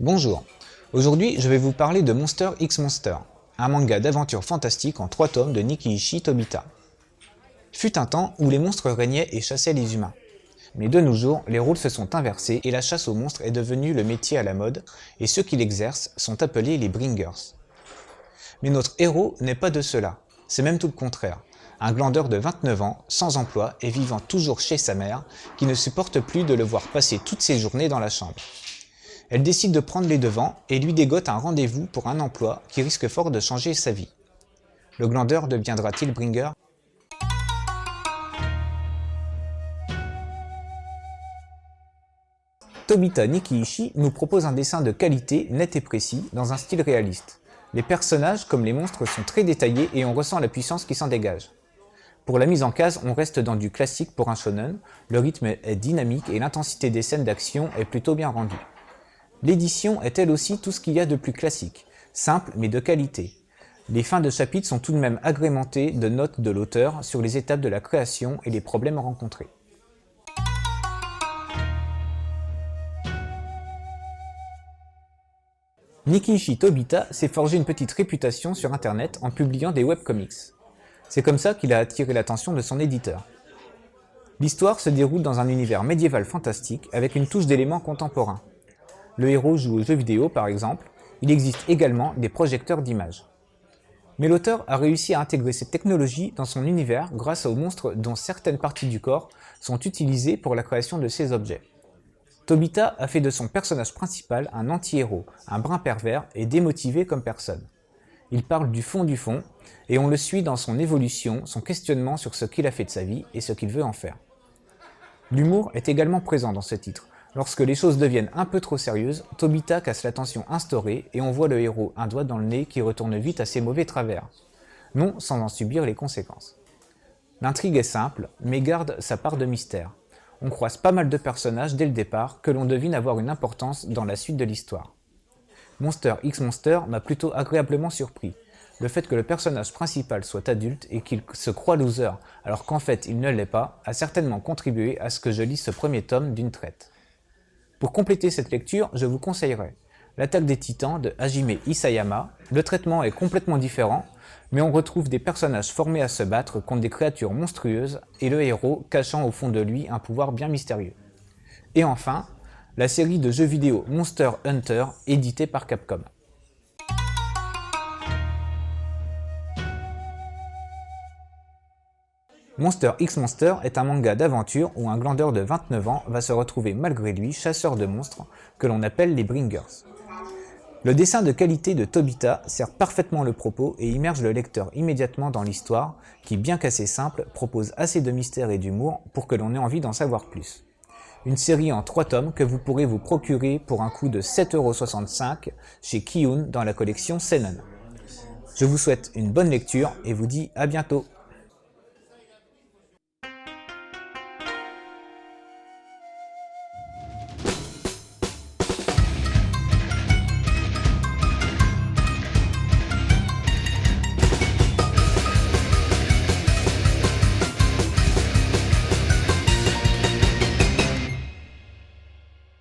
Bonjour, aujourd'hui je vais vous parler de Monster X Monster, un manga d'aventure fantastique en 3 tomes de Nikiichi Tobita. Fut un temps où les monstres régnaient et chassaient les humains. Mais de nos jours, les rôles se sont inversés et la chasse aux monstres est devenue le métier à la mode, et ceux qui l'exercent sont appelés les bringers. Mais notre héros n'est pas de cela, c'est même tout le contraire. Un glandeur de 29 ans, sans emploi et vivant toujours chez sa mère, qui ne supporte plus de le voir passer toutes ses journées dans la chambre. Elle décide de prendre les devants et lui dégote un rendez-vous pour un emploi qui risque fort de changer sa vie. Le glandeur deviendra-t-il bringer? Tobita Nikiichi nous propose un dessin de qualité, net et précis, dans un style réaliste. Les personnages, comme les monstres, sont très détaillés et on ressent la puissance qui s'en dégage. Pour la mise en case, on reste dans du classique pour un shonen, le rythme est dynamique et l'intensité des scènes d'action est plutôt bien rendue. L'édition est elle aussi tout ce qu'il y a de plus classique, simple mais de qualité. Les fins de chapitres sont tout de même agrémentées de notes de l'auteur sur les étapes de la création et les problèmes rencontrés. Nikiichi Tobita s'est forgé une petite réputation sur internet en publiant des webcomics. C'est comme ça qu'il a attiré l'attention de son éditeur. L'histoire se déroule dans un univers médiéval fantastique avec une touche d'éléments contemporains. Le héros joue aux jeux vidéo par exemple, il existe également des projecteurs d'images. Mais l'auteur a réussi à intégrer cette technologie dans son univers grâce aux monstres dont certaines parties du corps sont utilisées pour la création de ces objets. Tobita a fait de son personnage principal un anti-héros, un brin pervers et démotivé comme personne. Il parle du fond et on le suit dans son évolution, son questionnement sur ce qu'il a fait de sa vie et ce qu'il veut en faire. L'humour est également présent dans ce titre. Lorsque les choses deviennent un peu trop sérieuses, Tobita casse la tension instaurée et on voit le héros un doigt dans le nez qui retourne vite à ses mauvais travers. Non sans en subir les conséquences. L'intrigue est simple, mais garde sa part de mystère. On croise pas mal de personnages dès le départ que l'on devine avoir une importance dans la suite de l'histoire. Monster X Monster m'a plutôt agréablement surpris. Le fait que le personnage principal soit adulte et qu'il se croit loser alors qu'en fait il ne l'est pas a certainement contribué à ce que je lise ce premier tome d'une traite. Pour compléter cette lecture, je vous conseillerais L'Attaque des Titans de Hajime Isayama. Le traitement est complètement différent, mais on retrouve des personnages formés à se battre contre des créatures monstrueuses et le héros cachant au fond de lui un pouvoir bien mystérieux. Et enfin, la série de jeux vidéo Monster Hunter éditée par Capcom. Monster X Monster est un manga d'aventure où un glandeur de 29 ans va se retrouver malgré lui chasseur de monstres que l'on appelle les bringers. Le dessin de qualité de Tobita sert parfaitement le propos et immerge le lecteur immédiatement dans l'histoire qui, bien qu'assez simple, propose assez de mystère et d'humour pour que l'on ait envie d'en savoir plus. Une série en 3 tomes que vous pourrez vous procurer pour un coût de 7,65 € chez Kiyun dans la collection Seinen. Je vous souhaite une bonne lecture et vous dis à bientôt.